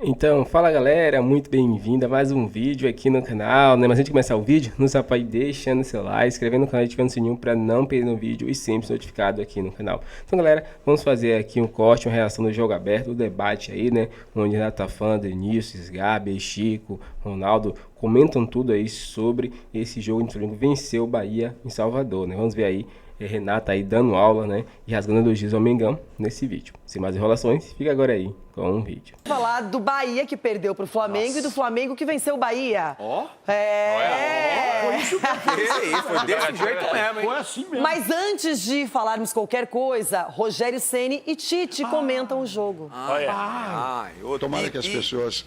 Então, fala galera, muito bem-vindo a mais um vídeo aqui no canal, né? Mas antes de começar o vídeo, nos apoie deixando seu like, inscrevendo no canal e ativando o sininho para não perder um vídeo e sempre ser notificado aqui no canal. Então galera, vamos fazer aqui um corte, uma reação do jogo aberto, o debate aí, né? Onde Renata Fã, Denilson, Gabi, Chico, Ronaldo comentam tudo aí sobre esse jogo entre o Flamengo venceu o Bahia em Salvador, né? Vamos ver aí Renata aí dando aula, né, e rasgando elogios ao Mengão nesse vídeo. Sem mais enrolações, fica agora aí com um vídeo. Falar do Bahia que perdeu pro Flamengo e do Flamengo que venceu o Bahia. Foi isso mesmo. Foi desse jeito mesmo, hein? Foi assim mesmo. Mas antes de falarmos qualquer coisa, Rogério Ceni e Tite comentam o jogo. Tomara que as pessoas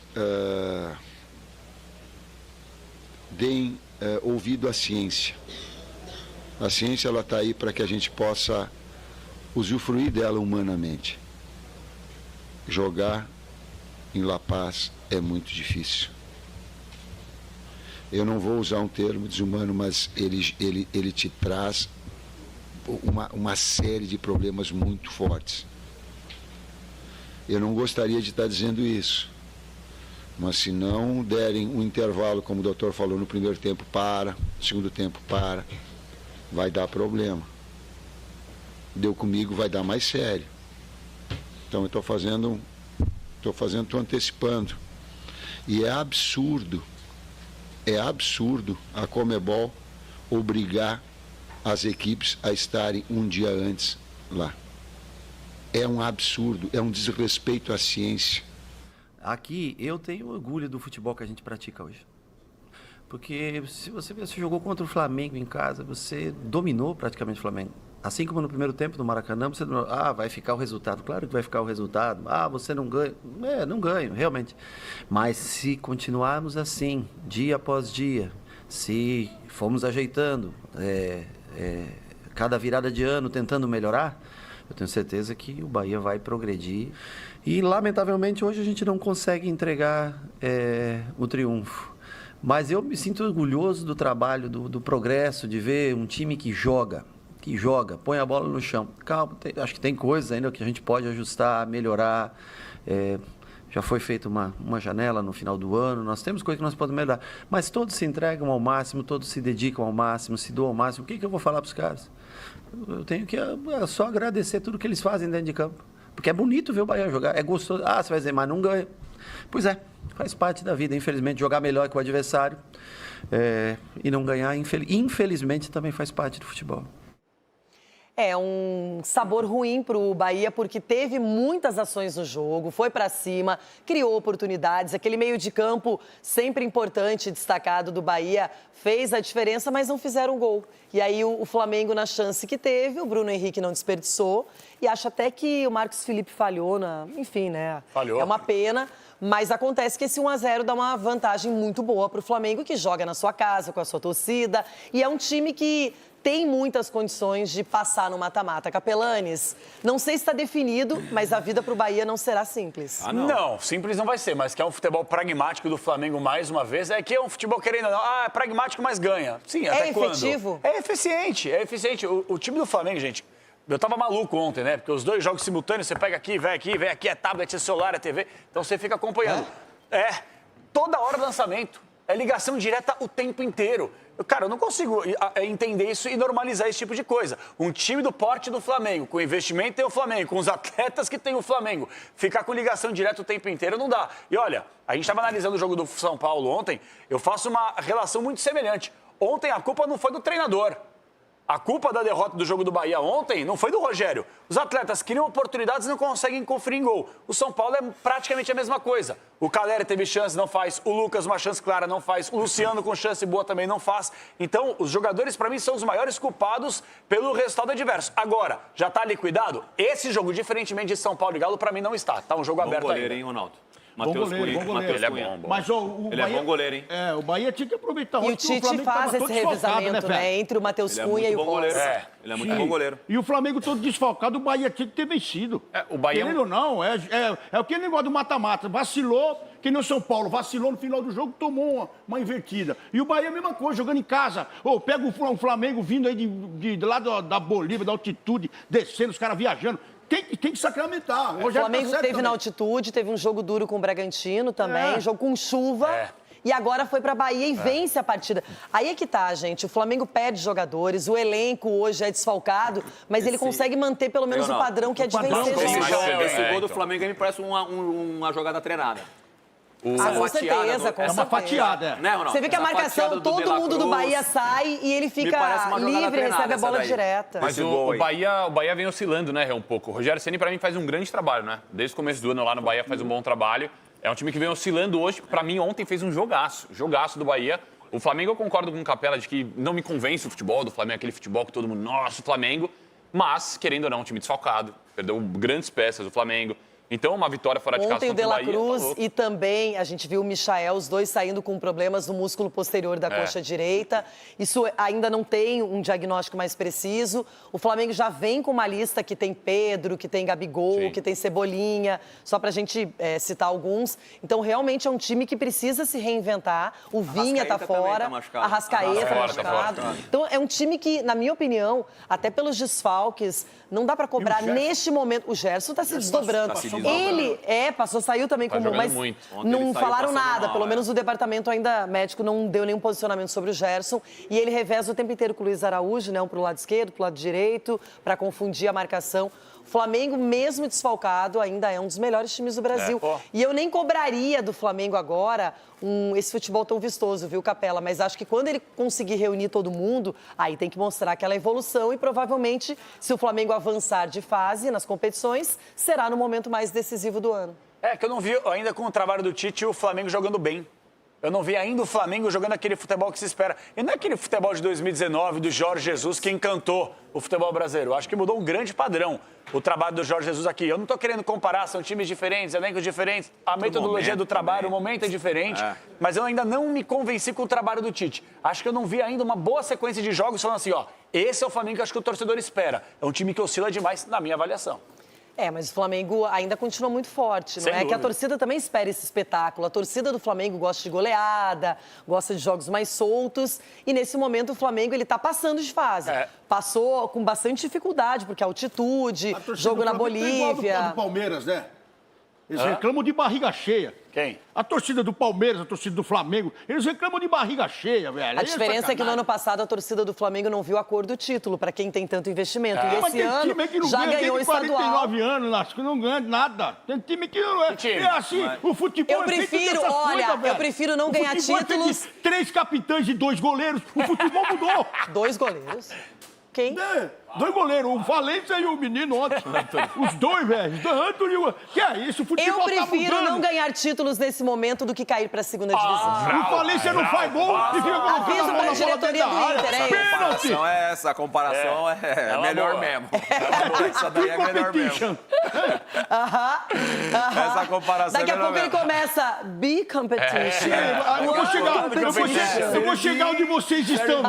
deem ouvido à ciência. A ciência ela está aí para que a gente possa usufruir dela humanamente. Jogar em La Paz é muito difícil. Eu não vou usar um termo desumano, mas ele te traz uma série de problemas muito fortes. Eu não gostaria de estar dizendo isso, mas se não derem um intervalo, como o doutor falou, no primeiro tempo para, no segundo tempo para, vai dar problema. Deu comigo, vai dar mais sério. Então eu estou antecipando. E é absurdo a Conmebol obrigar as equipes a estarem um dia antes lá. É um absurdo, é um desrespeito à ciência. Aqui eu tenho orgulho do futebol que a gente pratica hoje. Porque se você jogou contra o Flamengo em casa, você dominou praticamente o Flamengo. Assim como no primeiro tempo do Maracanã, você vai ficar o resultado. Claro que vai ficar o resultado. Você não ganha. Não ganho, realmente. Mas se continuarmos assim, dia após dia, se formos ajeitando, cada virada de ano tentando melhorar, eu tenho certeza que o Bahia vai progredir. E, lamentavelmente, hoje a gente não consegue entregar o triunfo. Mas eu me sinto orgulhoso do trabalho, do progresso, de ver um time que joga, põe a bola no chão. Calma, acho que tem coisas ainda que a gente pode ajustar, melhorar. Já foi feita uma janela no final do ano, nós temos coisas que nós podemos melhorar. Mas todos se entregam ao máximo, todos se dedicam ao máximo, se doam ao máximo. O que eu vou falar para os caras? Eu tenho que só agradecer tudo que eles fazem dentro de campo. Porque é bonito ver o Bahia jogar, é gostoso. Você vai dizer, mas não ganha. Pois é, faz parte da vida. Infelizmente, jogar melhor que o adversário e não ganhar, infelizmente, também faz parte do futebol. É um sabor ruim para o Bahia, porque teve muitas ações no jogo, foi para cima, criou oportunidades. Aquele meio de campo sempre importante, destacado do Bahia, fez a diferença, mas não fizeram gol. E aí o Flamengo, na chance que teve, o Bruno Henrique não desperdiçou. E acho até que o Marcos Felipe falhou, enfim, né? Falhou. É uma pena. Mas acontece que esse 1-0 dá uma vantagem muito boa para o Flamengo, que joga na sua casa, com a sua torcida. E é um time que tem muitas condições de passar no mata-mata. Capelanes, não sei se está definido, mas a vida para o Bahia não será simples. Não, simples não vai ser, mas que é um futebol pragmático do Flamengo mais uma vez. É que é um futebol querendo ou não. É pragmático, mas ganha. Sim, até quando? Efetivo? É eficiente, é eficiente. O time do Flamengo, gente, eu tava maluco ontem, né? Porque os dois jogos simultâneos, você pega aqui, é tablet, é celular, é TV. Então você fica acompanhando. Toda hora lançamento. É ligação direta o tempo inteiro. Cara, eu não consigo entender isso e normalizar esse tipo de coisa. Um time do porte do Flamengo, com investimento tem o Flamengo, com os atletas que tem o Flamengo, ficar com ligação direta o tempo inteiro não dá. E olha, a gente estava analisando o jogo do São Paulo ontem, eu faço uma relação muito semelhante. Ontem a culpa não foi do treinador. A culpa da derrota do jogo do Bahia ontem não foi do Rogério. Os atletas criam oportunidades e não conseguem conferir em gol. O São Paulo é praticamente a mesma coisa. O Calera teve chance, não faz. O Lucas, uma chance clara, não faz. O Luciano, com chance boa, também não faz. Então, os jogadores, para mim, são os maiores culpados pelo resultado adverso. Agora, já está liquidado? Esse jogo, diferentemente de São Paulo e Galo, para mim não está. Está um jogo aberto goleiro, ainda. Hein, Ronaldo? Bom goleiro. Ele é bom. Mas o Ele Bahia, é bom goleiro, hein? o Bahia tinha que aproveitar. E o Tite faz esse revezamento, né, entre o Matheus Cunha e o Rossi. Ele é muito bom goleiro. E o Flamengo todo desfalcado, o Bahia tinha que ter vencido. O Bahia... Querendo ou não, é aquele negócio do mata-mata. Vacilou, que nem o São Paulo. Vacilou no final do jogo, tomou uma invertida. E o Bahia é a mesma coisa, jogando em casa. Pega o Flamengo vindo aí de lá da Bolívia, da altitude, descendo, os caras viajando. tem que sacramentar. O Flamengo teve na altitude, teve um jogo duro com o Bragantino também, jogo com chuva. E agora foi pra Bahia e vence a partida. Aí é que tá, gente. O Flamengo perde jogadores, o elenco hoje é desfalcado, mas ele consegue manter pelo menos o padrão que é de vencer. Esse gol do Flamengo me parece uma jogada treinada. Com certeza, com certeza. É uma fatiada. Né, Ronaldo? Você vê que a marcação, todo mundo do Bahia sai e ele fica livre, recebe a bola direta. Mas o Bahia vem oscilando, né, um pouco. O Rogério Ceni, pra mim, faz um grande trabalho, né? Desde o começo do ano lá no Bahia faz um bom trabalho. É um time que vem oscilando hoje. Pra mim, ontem fez um jogaço do Bahia. O Flamengo, eu concordo com o Capela de que não me convence o futebol do Flamengo, aquele futebol que todo mundo, nossa, o Flamengo. Mas, querendo ou não, um time desfalcado. Perdeu grandes peças do Flamengo. Então, uma vitória fora de casa Ontem o contra De o La Bahia, Cruz e também a gente viu o Michael, os dois saindo com problemas no músculo posterior da coxa direita. Isso ainda não tem um diagnóstico mais preciso. O Flamengo já vem com uma lista que tem Pedro, que tem Gabigol, que tem Cebolinha, só pra gente citar alguns. Então, realmente é um time que precisa se reinventar. O Vinha tá fora, a Arrascaeta tá machucado. Então, é um time que, na minha opinião, até pelos desfalques, não dá pra cobrar neste momento. O Gerson tá se desdobrando. Ele saiu também como, mas não falaram nada. Pelo menos o departamento ainda médico não deu nenhum posicionamento sobre o Gerson. E ele reveza o tempo inteiro com o Luiz Araújo, né? Um pro lado esquerdo, pro lado direito, para confundir a marcação. O Flamengo, mesmo desfalcado, ainda é um dos melhores times do Brasil. E eu nem cobraria do Flamengo agora esse futebol tão vistoso, viu, Capela? Mas acho que quando ele conseguir reunir todo mundo, aí tem que mostrar aquela evolução e provavelmente, se o Flamengo avançar de fase nas competições, será no momento mais decisivo do ano. É que eu não vi ainda com o trabalho do Tite o Flamengo jogando bem. Eu não vi ainda o Flamengo jogando aquele futebol que se espera. E não é aquele futebol de 2019 do Jorge Jesus que encantou o futebol brasileiro. Eu acho que mudou um grande padrão o trabalho do Jorge Jesus aqui. Eu não estou querendo comparar, são times diferentes, elencos diferentes, a metodologia do trabalho, o momento é diferente. Mas eu ainda não me convenci com o trabalho do Tite. Acho que eu não vi ainda uma boa sequência de jogos falando assim, esse é o Flamengo que acho que o torcedor espera. É um time que oscila demais na minha avaliação. Mas o Flamengo ainda continua muito forte, não é? Que a torcida também espera esse espetáculo. A torcida do Flamengo gosta de goleada, gosta de jogos mais soltos. E nesse momento o Flamengo ele tá passando de fase. Passou com bastante dificuldade, porque a altitude, jogo na Bolívia. É igual do Palmeiras, né? Eles reclamam de barriga cheia. Quem? A torcida do Palmeiras, a torcida do Flamengo, eles reclamam de barriga cheia, velho. A diferença é que no ano passado a torcida do Flamengo não viu a cor do título, para quem tem tanto investimento. E esse ano já ganhou o estadual. 49 anos, acho que não ganha nada. Tem time que não é. É assim, o futebol eu prefiro não ganhar títulos. 3 capitães e 2 goleiros, o futebol mudou. 2 goleiros? Quem? 2 goleiros, o Valência e o menino ontem. Os dois, velho. Que é isso? O futebol eu prefiro não ganhar títulos nesse momento do que cair para a segunda divisão. O Valência não faz gol e fica aviso para a diretoria do Inter, Essa comparação é melhor mesmo. Essa daí é melhor mesmo. Essa comparação daqui a pouco ele começa be competition. Eu vou chegar onde vocês estão.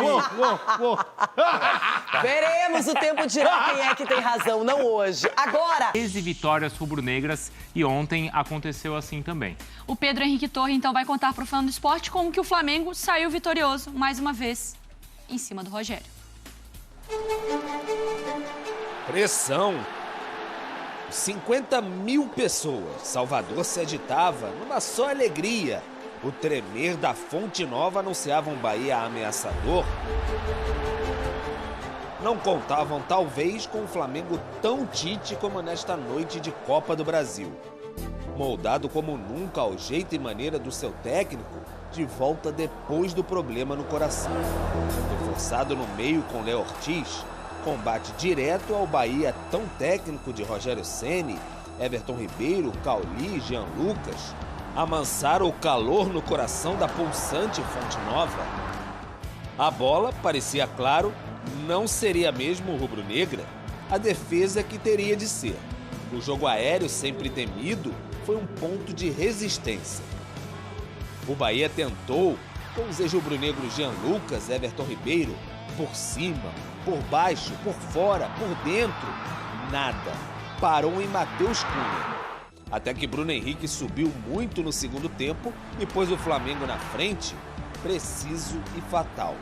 Veremos, o tempo dirá quem é que tem razão, não hoje. Agora... 13 vitórias rubro-negras e ontem aconteceu assim também. O Pedro Henrique Torre, então, vai contar para o Fã do Esporte como que o Flamengo saiu vitorioso, mais uma vez, em cima do Rogério. Pressão. 50 mil pessoas. Salvador se agitava numa só alegria. O tremer da Fonte Nova anunciava um Bahia ameaçador. Não contavam, talvez, com o Flamengo tão Tite como nesta noite de Copa do Brasil. Moldado como nunca ao jeito e maneira do seu técnico, de volta depois do problema no coração. Reforçado no meio com Léo Ortiz, combate direto ao Bahia tão técnico de Rogério Ceni, Everton Ribeiro, Cauli e Jean Lucas, amansaram o calor no coração da pulsante Fonte Nova. A bola, parecia claro, não seria mesmo rubro-negra, a defesa que teria de ser. O jogo aéreo, sempre temido, foi um ponto de resistência. O Bahia tentou, com os ex-rubro-negros Jean Lucas, Everton Ribeiro, por cima, por baixo, por fora, por dentro, nada. Parou em Matheus Cunha. Até que Bruno Henrique subiu muito no segundo tempo e pôs o Flamengo na frente, preciso e fatal.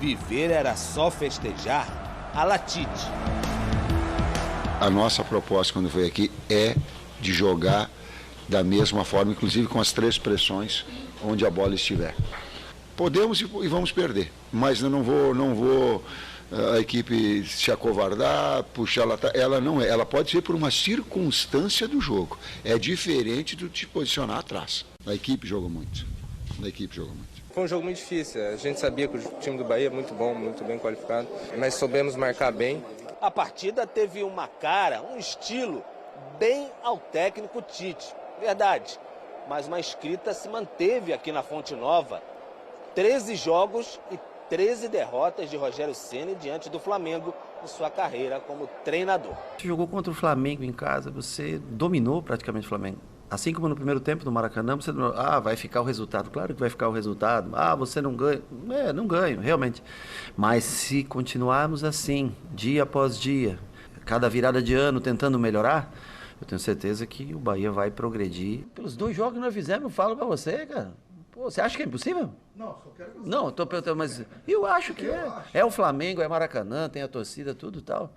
Viver era só festejar a la Tite. a nossa proposta quando veio aqui é de jogar da mesma forma, inclusive com as 3 pressões onde a bola estiver. Podemos e vamos perder, mas eu não vou a equipe se acovardar, puxar ela não é, ela pode ser por uma circunstância do jogo. É diferente do te posicionar atrás. A equipe jogou muito. Foi um jogo muito difícil. A gente sabia que o time do Bahia é muito bom, muito bem qualificado, mas soubemos marcar bem. A partida teve uma cara, um estilo bem ao técnico Tite. Verdade, mas uma escrita se manteve aqui na Fonte Nova. 13 jogos e 13 derrotas de Rogério Ceni diante do Flamengo em sua carreira como treinador. Você jogou contra o Flamengo em casa, você dominou praticamente o Flamengo. Assim como no primeiro tempo no Maracanã, você vai ficar o resultado. Claro que vai ficar o resultado. Você não ganha. Não ganho, realmente. Mas se continuarmos assim, dia após dia, cada virada de ano tentando melhorar, eu tenho certeza que o Bahia vai progredir. Pelos 2 jogos que nós fizemos, eu falo pra você, cara. Pô, você acha que é impossível? Não, só quero que você... Não, tô perguntando, mas eu acho que é. É o Flamengo, é Maracanã, tem a torcida, tudo e tal.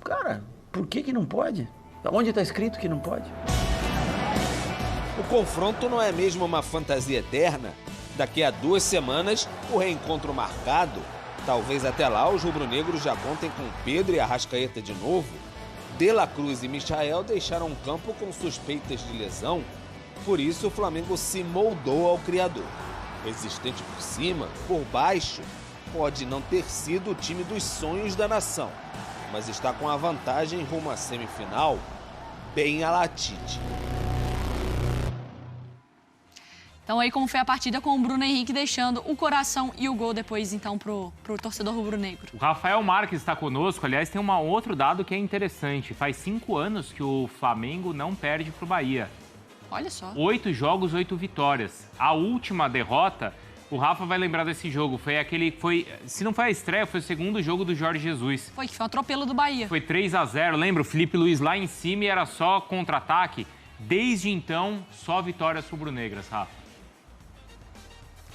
Cara, por que não pode? Onde está escrito que não pode? O confronto não é mesmo uma fantasia eterna? Daqui a 2 semanas, o reencontro marcado. Talvez até lá os rubro-negros já contem com Pedro e Arrascaeta de novo. De La Cruz e Michael deixaram o campo com suspeitas de lesão. Por isso, o Flamengo se moldou ao criador. Resistente por cima, por baixo, pode não ter sido o time dos sonhos da nação, mas está com a vantagem rumo à semifinal, bem a la Tite. Então aí como foi a partida com o Bruno Henrique deixando o coração e o gol depois então pro torcedor rubro-negro. O Rafael Marques está conosco. Aliás, tem um outro dado que é interessante. Faz 5 anos que o Flamengo não perde pro Bahia. Olha só. 8 jogos, 8 vitórias. A última derrota, o Rafa vai lembrar desse jogo. Foi se não foi a estreia, foi o segundo jogo do Jorge Jesus. Foi um atropelo do Bahia. Foi 3-0. Lembra? O Felipe Luiz lá em cima e era só contra-ataque. Desde então, só vitórias rubro-negras, Rafa.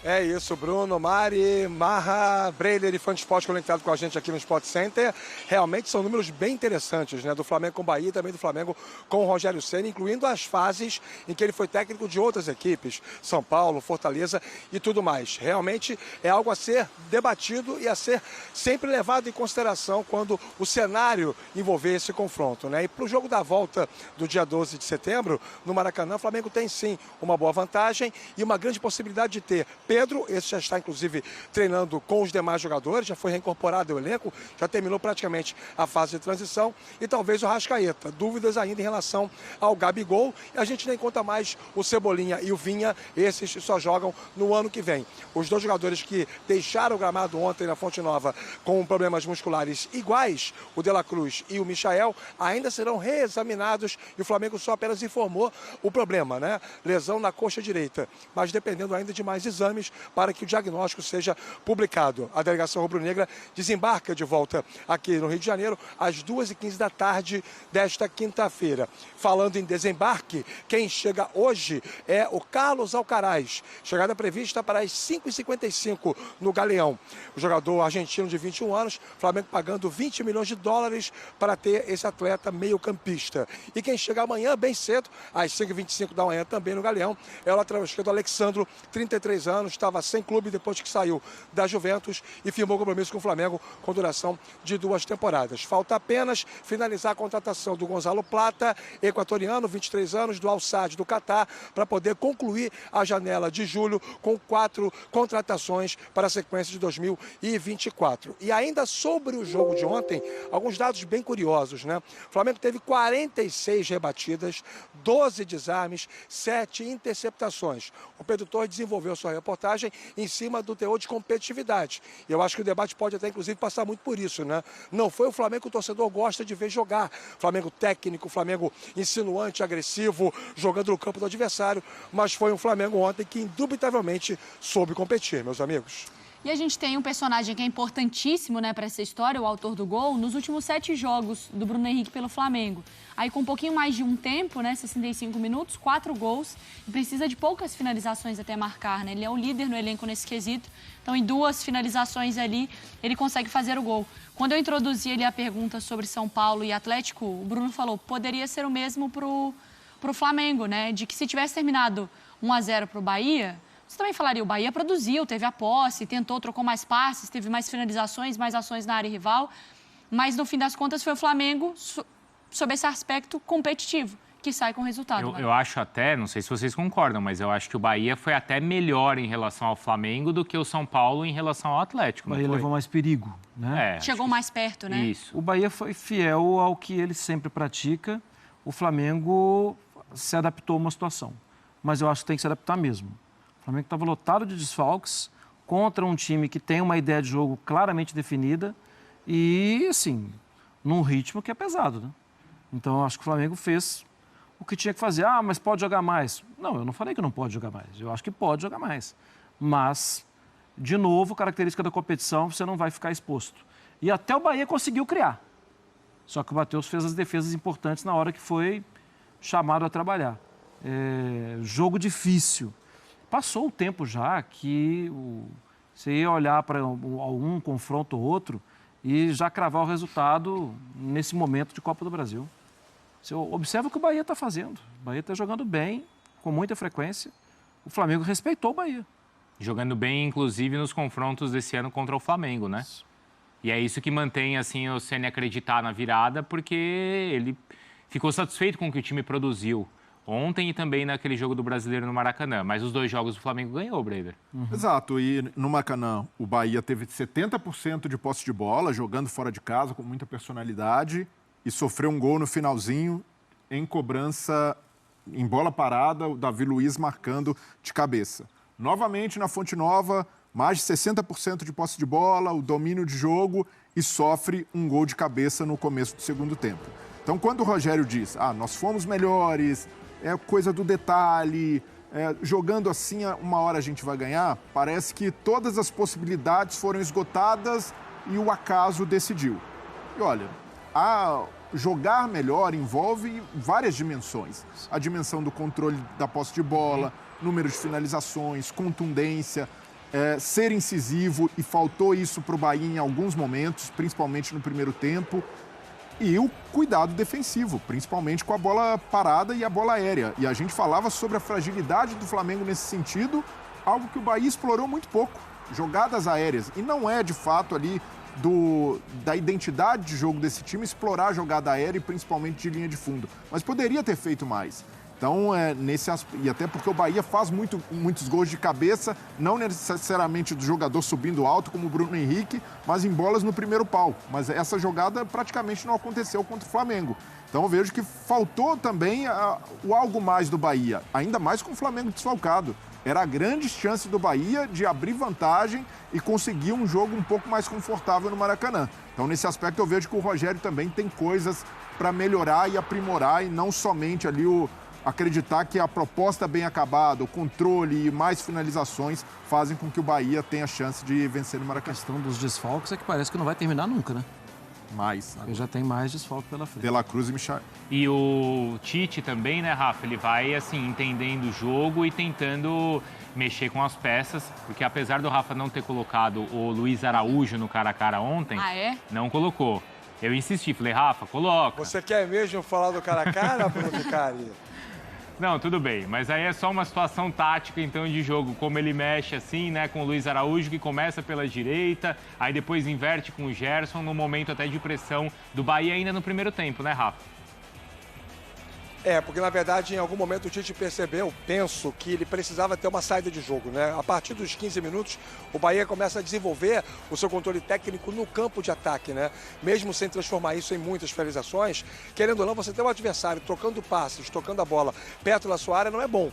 É isso, Bruno, Mari, Marra, Breiler e Fã de Esporte conectado com a gente aqui no Sport Center. Realmente são números bem interessantes, né? Do Flamengo com o Bahia e também do Flamengo com o Rogério Ceni, incluindo as fases em que ele foi técnico de outras equipes, São Paulo, Fortaleza e tudo mais. Realmente é algo a ser debatido e a ser sempre levado em consideração quando o cenário envolver esse confronto, né? E para o jogo da volta do dia 12 de setembro, no Maracanã, o Flamengo tem sim uma boa vantagem e uma grande possibilidade de ter Pedro, esse já está inclusive treinando com os demais jogadores, já foi reincorporado ao elenco, já terminou praticamente a fase de transição, e talvez o Arrascaeta. Dúvidas ainda em relação ao Gabigol, e a gente nem conta mais o Cebolinha e o Vinha, esses só jogam no ano que vem. Os 2 jogadores que deixaram o gramado ontem na Fonte Nova com problemas musculares iguais, o De La Cruz e o Michael, ainda serão reexaminados, e o Flamengo só apenas informou o problema, né? Lesão na coxa direita, mas dependendo ainda de mais exames para que o diagnóstico seja publicado. A delegação rubro-negra desembarca de volta aqui no Rio de Janeiro às 2h15 da tarde desta quinta-feira. Falando em desembarque, quem chega hoje é o Carlos Alcaraz. Chegada prevista para as 5h55 no Galeão. O jogador argentino de 21 anos, Flamengo pagando $20 milhões para ter esse atleta meio-campista. E quem chega amanhã, bem cedo, às 5h25 da manhã também no Galeão, é o lateral esquerdo Alexandro, 33 anos, estava sem clube depois que saiu da Juventus e firmou compromisso com o Flamengo com duração de 2 temporadas. Falta apenas finalizar a contratação do Gonzalo Plata, equatoriano, 23 anos, do Al Sadd do Catar, para poder concluir a janela de julho com 4 contratações para a sequência de 2024. E ainda sobre o jogo de ontem, alguns dados bem curiosos, né? O Flamengo teve 46 rebatidas, 12 desarmes, 7 interceptações. O Pedro Torres desenvolveu sua reportagem em cima do teor de competitividade. E eu acho que o debate pode até, inclusive, passar muito por isso, né? Não foi o Flamengo que o torcedor gosta de ver jogar. Flamengo técnico, Flamengo insinuante, agressivo, jogando no campo do adversário, mas foi um Flamengo ontem que, indubitavelmente, soube competir, meus amigos. E a gente tem um personagem que é importantíssimo, né, para essa história, o autor do gol, nos últimos 7 jogos do Bruno Henrique pelo Flamengo. Aí com um pouquinho mais de um tempo, né, 65 minutos, 4 gols, e precisa de poucas finalizações até marcar, né? Ele é o líder no elenco nesse quesito, então em 2 finalizações ali ele consegue fazer o gol. Quando eu introduzi ali a pergunta sobre São Paulo e Atlético, o Bruno falou, poderia ser o mesmo pro Flamengo, né? De que se tivesse terminado 1-0 pro Bahia, você também falaria, o Bahia produziu, teve a posse, tentou, trocou mais passes, teve mais finalizações, mais ações na área rival, mas no fim das contas foi o Flamengo, sob esse aspecto competitivo, que sai com o resultado. Eu acho até, não sei se vocês concordam, mas eu acho que o Bahia foi até melhor em relação ao Flamengo do que o São Paulo em relação ao Atlético. O Bahia levou mais perigo, né? Chegou mais perto, né? Isso. O Bahia foi fiel ao que ele sempre pratica. O Flamengo se adaptou a uma situação, mas eu acho que tem que se adaptar mesmo. O Flamengo estava lotado de desfalques contra um time que tem uma ideia de jogo claramente definida e, assim, num ritmo que é pesado, né? Então, eu acho que o Flamengo fez o que tinha que fazer. Ah, mas pode jogar mais. Não, eu não falei que não pode jogar mais. Eu acho que pode jogar mais. Mas, de novo, característica da competição, você não vai ficar exposto. E até o Bahia conseguiu criar. Só que o Matheus fez as defesas importantes na hora que foi chamado a trabalhar. Jogo difícil. Passou o tempo já que você ia olhar para um confronto ou outro e já cravar o resultado nesse momento de Copa do Brasil. Você observa o que o Bahia está fazendo. O Bahia está jogando bem, com muita frequência. O Flamengo respeitou o Bahia. Jogando bem, inclusive, nos confrontos desse ano contra o Flamengo, né? E é isso que mantém, assim, o Ceni acreditar na virada, porque ele ficou satisfeito com o que o time produziu ontem e também naquele jogo do Brasileiro no Maracanã. Mas os 2 jogos o Flamengo ganhou, Breider. Exato. E no Maracanã, o Bahia teve 70% de posse de bola, jogando fora de casa, com muita personalidade, e sofreu um gol no finalzinho, em cobrança, em bola parada, o Davi Luiz marcando de cabeça. Novamente, na Fonte Nova, mais de 60% de posse de bola, o domínio de jogo, e sofre um gol de cabeça no começo do segundo tempo. Então, quando o Rogério diz, nós fomos melhores, é coisa do detalhe, jogando assim, uma hora a gente vai ganhar, parece que todas as possibilidades foram esgotadas e o acaso decidiu. E olha, jogar melhor envolve várias dimensões. A dimensão do controle da posse de bola, número de finalizações, contundência, ser incisivo, e faltou isso para o Bahia em alguns momentos, principalmente no primeiro tempo. E o cuidado defensivo, principalmente com a bola parada e a bola aérea. E a gente falava sobre a fragilidade do Flamengo nesse sentido, algo que o Bahia explorou muito pouco, jogadas aéreas. E não é, de fato, ali da identidade de jogo desse time explorar a jogada aérea e principalmente de linha de fundo. Mas poderia ter feito mais. Então, e até porque o Bahia faz muitos gols de cabeça, não necessariamente do jogador subindo alto, como o Bruno Henrique, mas em bolas no primeiro pau. Mas essa jogada praticamente não aconteceu contra o Flamengo. Então, eu vejo que faltou também o algo mais do Bahia, ainda mais com o Flamengo desfalcado. Era a grande chance do Bahia de abrir vantagem e conseguir um jogo um pouco mais confortável no Maracanã. Então, nesse aspecto, eu vejo que o Rogério também tem coisas para melhorar e aprimorar, e não somente ali acreditar que a proposta bem acabada, o controle e mais finalizações fazem com que o Bahia tenha chance de vencer no Maracanã. A questão dos desfalques é que parece que não vai terminar nunca, né? Porque já tem mais desfalque pela frente. De La Cruz e Michel. E o Tite também, né, Rafa? Ele vai, assim, entendendo o jogo e tentando mexer com as peças, porque apesar do Rafa não ter colocado o Luiz Araújo no cara a cara ontem, não colocou. Eu insisti, falei, Rafa, coloca. Você quer mesmo falar do cara a cara, Bruno Vicari? Não, tudo bem, mas aí é só uma situação tática, então, de jogo, como ele mexe assim, né, com o Luiz Araújo, que começa pela direita, aí depois inverte com o Gerson, no momento até de pressão do Bahia ainda no primeiro tempo, né, Rafa? Porque na verdade em algum momento o Tite percebeu, penso, que ele precisava ter uma saída de jogo, né? A partir dos 15 minutos, o Bahia começa a desenvolver o seu controle técnico no campo de ataque, né? Mesmo sem transformar isso em muitas finalizações, querendo ou não, você ter um adversário trocando passes, tocando a bola perto da sua área não é bom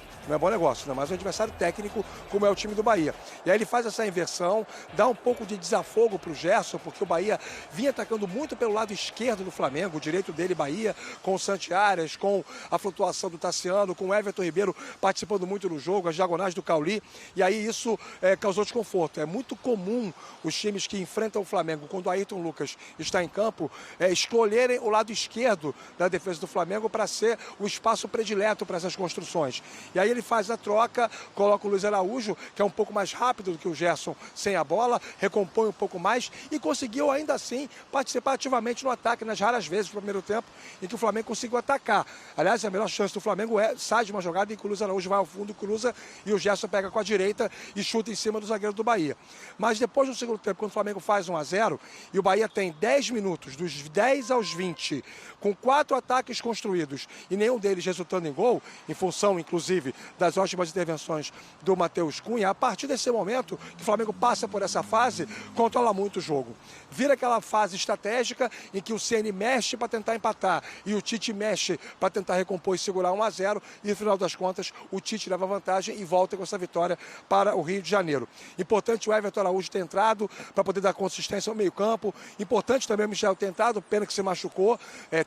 negócio, né? Mas um adversário técnico como é o time do Bahia. E aí ele faz essa inversão, dá um pouco de desafogo para o Gerson, porque o Bahia vinha atacando muito pelo lado esquerdo do Flamengo, o direito dele, Bahia, com o Santi Arias, com a flutuação do Tassiano, com o Everton Ribeiro participando muito no jogo, as diagonais do Cauli, e aí isso causou desconforto. É muito comum os times que enfrentam o Flamengo, quando o Ayrton Lucas está em campo, escolherem o lado esquerdo da defesa do Flamengo para ser o espaço predileto para essas construções. E aí ele faz a troca, coloca o Luiz Araújo, que é um pouco mais rápido do que o Gerson sem a bola, recompõe um pouco mais e conseguiu ainda assim participar ativamente no ataque nas raras vezes no primeiro tempo em que o Flamengo conseguiu atacar. Aliás, a melhor chance do Flamengo sai de uma jogada em que o Luiz Araújo vai ao fundo, cruza e o Gerson pega com a direita e chuta em cima do zagueiro do Bahia. Mas depois do segundo tempo, quando o Flamengo faz 1-0 e o Bahia tem 10 minutos, dos 10 aos 20, com 4 ataques construídos e nenhum deles resultando em gol, em função, inclusive, das ótimas intervenções do Matheus Cunha, a partir desse momento que o Flamengo passa por essa fase, controla muito o jogo. Vira aquela fase estratégica em que o Ceni mexe para tentar empatar e o Tite mexe para tentar recompor e segurar 1-0 e, no final das contas, o Tite leva vantagem e volta com essa vitória para o Rio de Janeiro. Importante o Everton Araújo ter entrado para poder dar consistência ao meio-campo. Importante também o Michel ter entrado, pena que se machucou.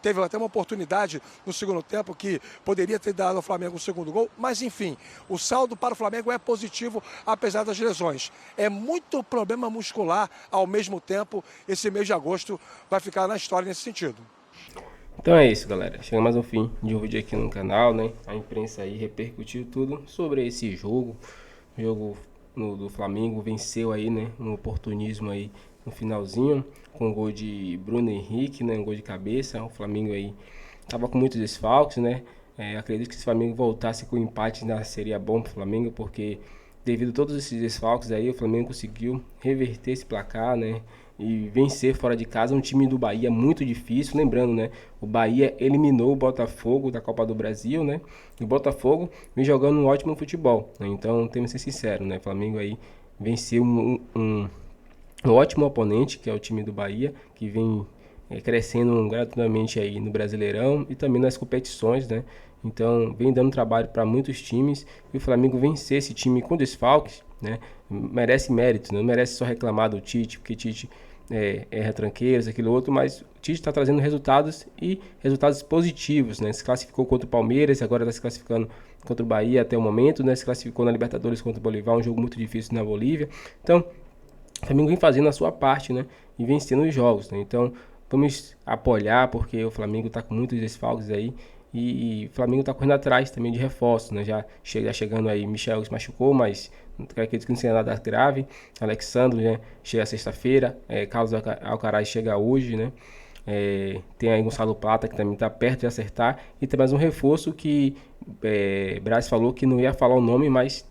Teve até uma oportunidade no segundo tempo que poderia ter dado ao Flamengo o segundo gol. Mas, enfim, o saldo para o Flamengo é positivo, apesar das lesões. É muito problema muscular ao mesmo tempo. Esse mês de agosto vai ficar na história nesse sentido. Então é isso, galera. Chegamos ao fim de um vídeo aqui no canal, né? A imprensa aí repercutiu tudo sobre esse jogo. O jogo do Flamengo venceu aí, né? Um oportunismo aí no finalzinho, com um gol de Bruno Henrique, né? Um gol de cabeça. O Flamengo aí tava com muitos desfalques, né? Acredito que se o Flamengo voltasse com empate, né, seria bom pro Flamengo, porque devido a todos esses desfalques aí, o Flamengo conseguiu reverter esse placar, né? E vencer fora de casa um time do Bahia muito difícil. Lembrando, né, o Bahia eliminou o Botafogo da Copa do Brasil, né? E o Botafogo vem jogando um ótimo futebol, né? Então, temos que ser sincero, né? O Flamengo aí venceu um ótimo oponente, que é o time do Bahia, que vem crescendo gratuitamente aí no Brasileirão e também nas competições, né? Então, vem dando trabalho para muitos times e o Flamengo vencer esse time com desfalques, né? Merece mérito, não merece só reclamar do Tite, porque Tite erra tranqueiras, aquilo outro, mas o Tite está trazendo resultados e resultados positivos, né? Se classificou contra o Palmeiras, agora está se classificando contra o Bahia até o momento, né? Se classificou na Libertadores contra o Bolívar, um jogo muito difícil na Bolívia. Então, o Flamengo vem fazendo a sua parte, né? E vencendo os jogos, né? Então, vamos apoiar, porque o Flamengo está com muitos desfalques aí. E o Flamengo está correndo atrás também de reforços, né? Já chegando aí, Michel se machucou, mas acredito que não seja nada grave. Alexandre, né, chega sexta-feira, Carlos Alcaraz chega hoje, né? Tem aí Gonçalo Plata, que também está perto de acertar. E tem mais um reforço que Braz falou que não ia falar o nome, mas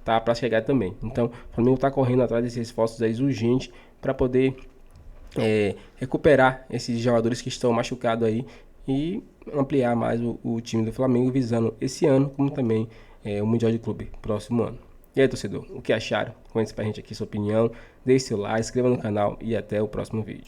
tá para chegar também. Então, o Flamengo está correndo atrás desses esforços aí urgentes para poder recuperar esses jogadores que estão machucados aí e ampliar mais o time do Flamengo, visando esse ano, como também o Mundial de Clube próximo ano. E aí, torcedor, o que acharam? Comente pra gente aqui sua opinião, deixe seu like, se inscreva no canal e até o próximo vídeo.